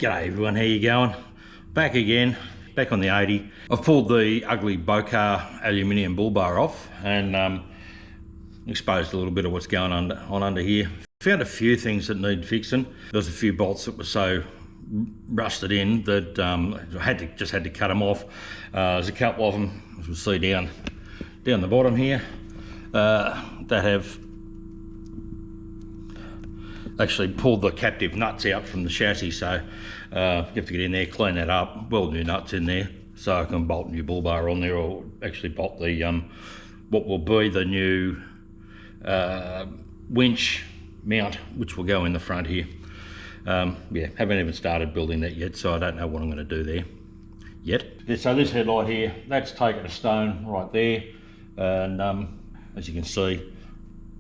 G'day everyone, how you going? Back again, back on the 80. I've pulled the ugly Bocar aluminium bull bar off and exposed a little bit of what's going on under here. Found a few things that need fixing. There's a few bolts that were so rusted in that I just had to cut them off. There's a couple of them, as we'll see down the bottom here, that have actually pulled the captive nuts out from the chassis, so you have to get in there, clean that up, weld new nuts in there so I can bolt a new bull bar on there, or actually bolt the what will be the new winch mount, which will go in the front here. Yeah, haven't even started building that yet, so I don't know what I'm going to do there yet. Yeah, so this headlight here, that's taken a stone right there, and as you can see,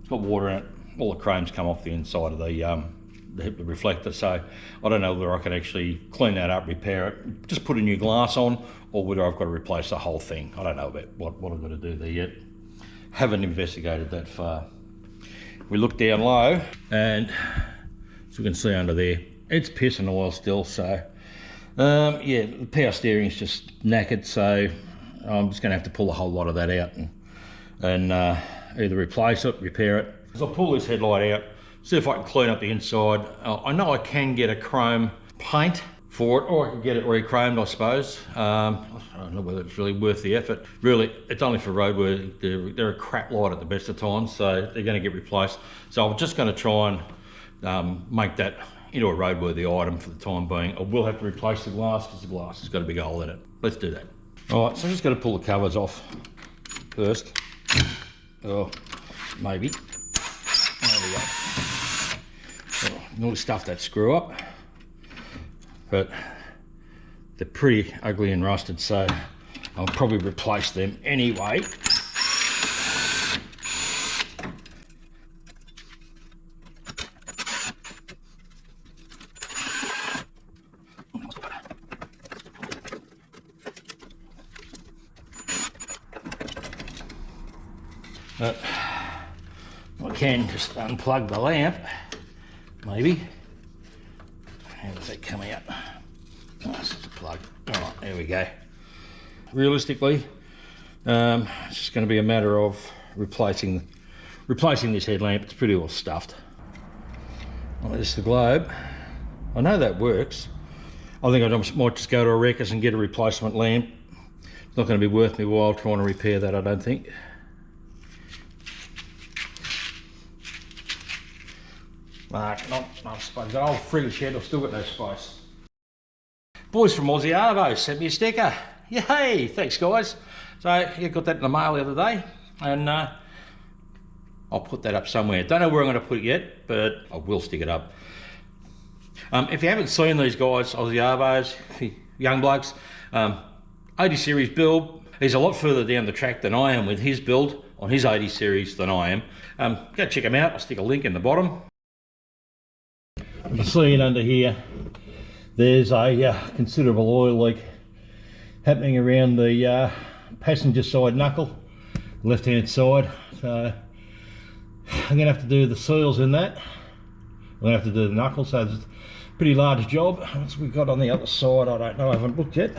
it's got water in it. All the chrome's come off the inside of the reflector, so I don't know whether I can actually clean that up, repair it, just put a new glass on, or whether I've got to replace the whole thing. I don't know about what I've got to do there yet. Haven't investigated that far. We look down low, and as we can see under there, it's pissing oil still, so yeah, the power steering's just knackered, so I'm just going to have to pull a whole lot of that out and either replace it, repair it. So I'll pull this headlight out, see if I can clean up the inside. I know I can get a chrome paint for it, or I can get it re-chromed, I suppose. I don't know whether it's really worth the effort. Really, it's only for roadworthy. They're a crap light at the best of times, so they're going to get replaced. So I'm just going to try and make that into a roadworthy item for the time being. I will have to replace the glass because the glass has got a big hole in it. Let's do that. All right, so I'm just going to pull the covers off first. Oh, maybe. There we go. Oh, naughty stuff, that screw up, but they're pretty ugly and rusted, so I'll probably replace them anyway. But I can just unplug the lamp, maybe. How does that come out? Oh, it's just a plug. All right, there we go. Realistically, it's just going to be a matter of replacing this headlamp. It's pretty well stuffed. Well, there's the globe. I know that works. I think I might just go to a wreckers and get a replacement lamp. It's not going to be worth me while trying to repair that, I don't think. Not space. That old friggin' shed, I've still got no space. Boys from Aussie Arvo sent me a sticker. Yay! Thanks, guys. So, yeah, got that in the mail the other day, and I'll put that up somewhere. Don't know where I'm going to put it yet, but I will stick it up. If you haven't seen these guys, Aussie Arvos, young blokes, 80 series build. He's a lot further down the track than I am with his build on his 80 series than I am. Go check him out. I'll stick a link in the bottom. You can see it under here, there's a considerable oil leak happening around the passenger side knuckle, left hand side, so I'm going to have to do the seals in that. I'm going to have to do the knuckle, so it's a pretty large job. What's we got on the other side, I don't know, I haven't looked yet.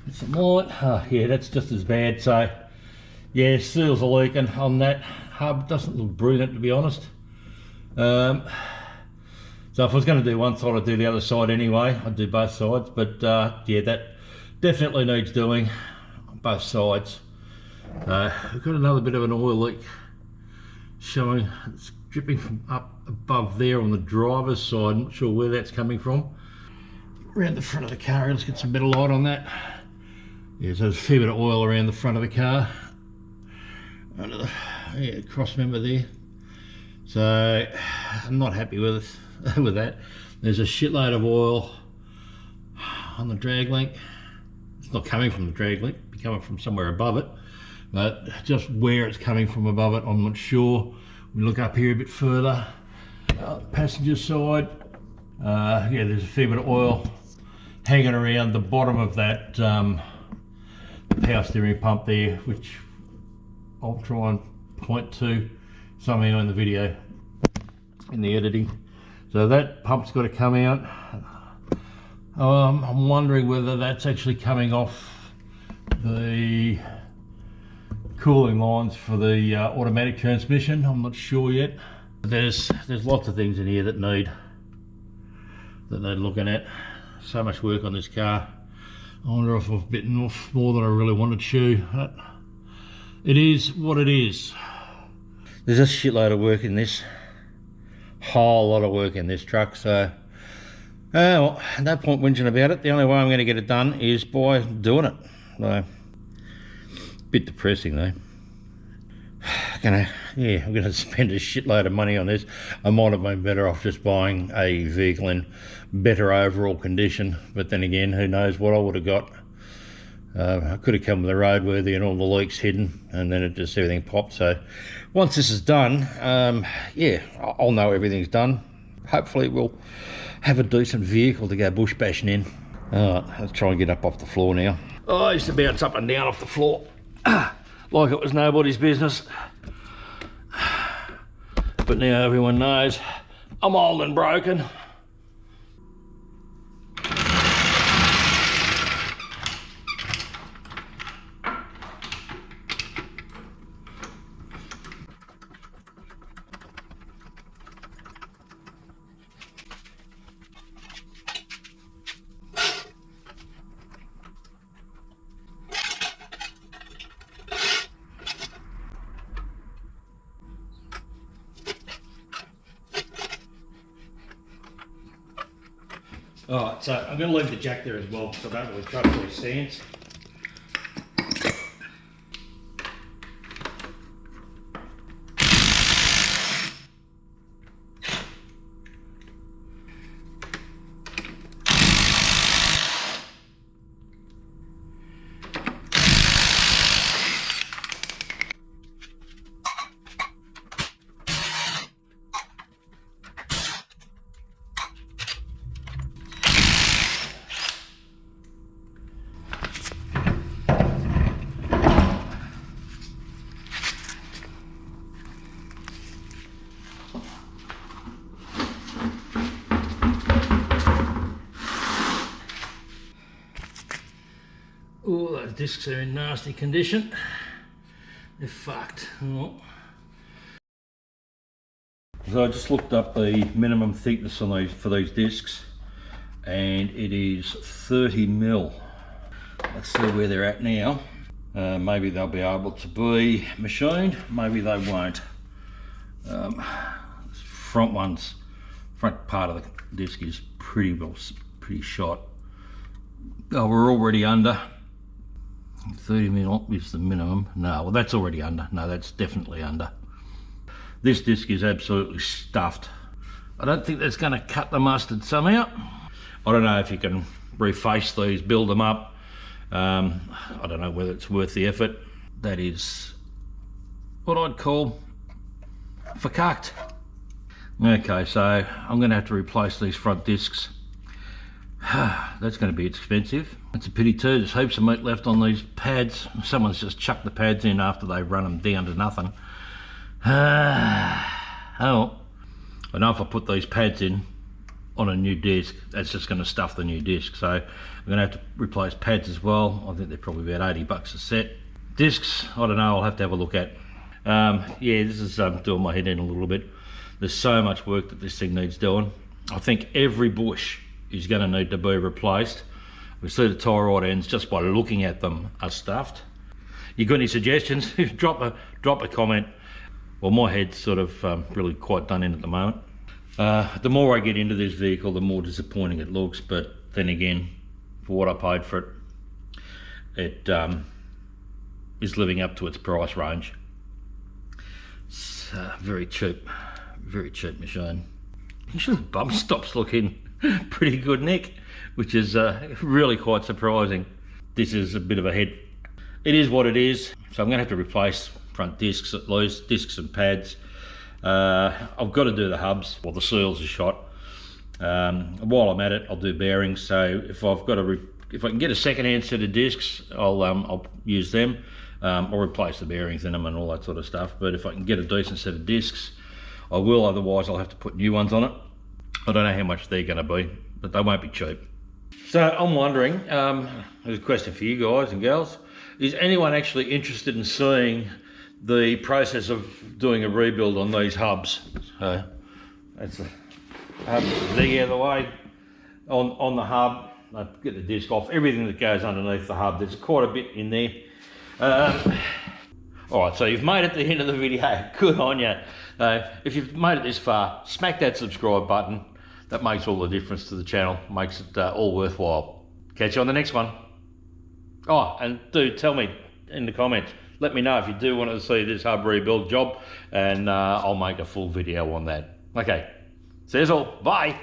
It's some light. Oh, yeah, that's just as bad, so yeah, seals are leaking on that. Hub doesn't look brilliant, to be honest. So if I was going to do one side, I'd do the other side anyway. I'd do both sides, but yeah, that definitely needs doing on both sides. We've got another bit of an oil leak showing. It's dripping from up above there on the driver's side. I'm not sure where that's coming from. Around the front of the car, let's get some better light on that. Yeah, so there's a fair bit of oil around the front of the car. Under the cross member there. So I'm not happy with that. There's a shitload of oil on the drag link. It's not coming from the drag link, it's coming from somewhere above it, but just where it's coming from above it, I'm not sure. We look up here a bit further, passenger side. Yeah, there's a fair bit of oil hanging around the bottom of that power steering pump there, which I'll try and point to somehow in the video, in the editing. So that pump's got to come out. I'm wondering whether that's actually coming off the cooling lines for the automatic transmission. I'm not sure yet. There's lots of things in here that need looking at. So much work on this car. I wonder if I've bitten off more than I really wanted to. But it is what it is. There's a shitload of work in this. Whole lot of work in this truck, so well, no point whinging about it. The only way I'm going to get it done is by doing it. So, bit depressing though. I'm gonna spend a shitload of money on this. I might have been better off just buying a vehicle in better overall condition, but then again, who knows what I would have got. I could have come with a roadworthy and all the leaks hidden, and then it just everything popped. So once this is done, yeah, I'll know everything's done. Hopefully we'll have a decent vehicle to go bush bashing in. Alright, let's try and get up off the floor now. Oh, I used to bounce up and down off the floor like it was nobody's business. But now everyone knows I'm old and broken. Alright, so I'm going to leave the jack there as well because I don't really trust these stands. Oh, those discs are in nasty condition. They're fucked. Oh. So I just looked up the minimum thickness on these for these discs, and it is 30 mil. Let's see where they're at now. Maybe they'll be able to be machined, maybe they won't. Front part of the disc is pretty shot. Oh, we're already under. 30 mil is the minimum. No, well that's already under. No, that's definitely under. This disc is absolutely stuffed. I don't think that's going to cut the mustard somehow. I don't know if you can reface these, build them up. I don't know whether it's worth the effort. That is what I'd call fucked. Okay, so I'm going to have to replace these front discs. That's going to be expensive. It's a pity too, there's heaps of meat left on these pads. Someone's just chucked the pads in after they run them down to nothing. Oh, I know if I put these pads in on a new disc, that's just going to stuff the new disc. So I'm going to have to replace pads as well. I think they're probably about 80 bucks a set. Discs, I don't know, I'll have to have a look at. Yeah, this is doing my head in a little bit. There's so much work that this thing needs doing. I think every bush is going to need to be replaced. We see the tie rod ends just by looking at them are stuffed. You got any suggestions? drop a comment. Well, my head's sort of really quite done in at the moment. The more I get into this vehicle, the more disappointing it looks, but then again, for what I paid for it, it is living up to its price range. It's very cheap machine. Actually, the bump stops looking pretty good, Nick, which is really quite surprising. This is a bit of a head. It is what it is. So I'm going to have to replace front discs at least, discs and pads. I've got to do the hubs, well the seals are shot. While I'm at it, I'll do bearings. So if I can get a second-hand set of discs, I'll use them. I'll replace the bearings in them and all that sort of stuff. But if I can get a decent set of discs, I will. Otherwise, I'll have to put new ones on it. I don't know how much they're going to be, but they won't be cheap. So I'm wondering, there's a question for you guys and girls, is anyone actually interested in seeing the process of doing a rebuild on these hubs? So that's the hub, dig out of the way, on the hub, I get the disc off, everything that goes underneath the hub, there's quite a bit in there. Alright, so you've made it to the end of the video, good on you. If you've made it this far, smack that subscribe button. That makes all the difference to the channel, makes it all worthwhile. Catch you on the next one. Oh, and do tell me in the comments, let me know if you do want to see this hub rebuild job, and I'll make a full video on that. Okay, see you all, bye.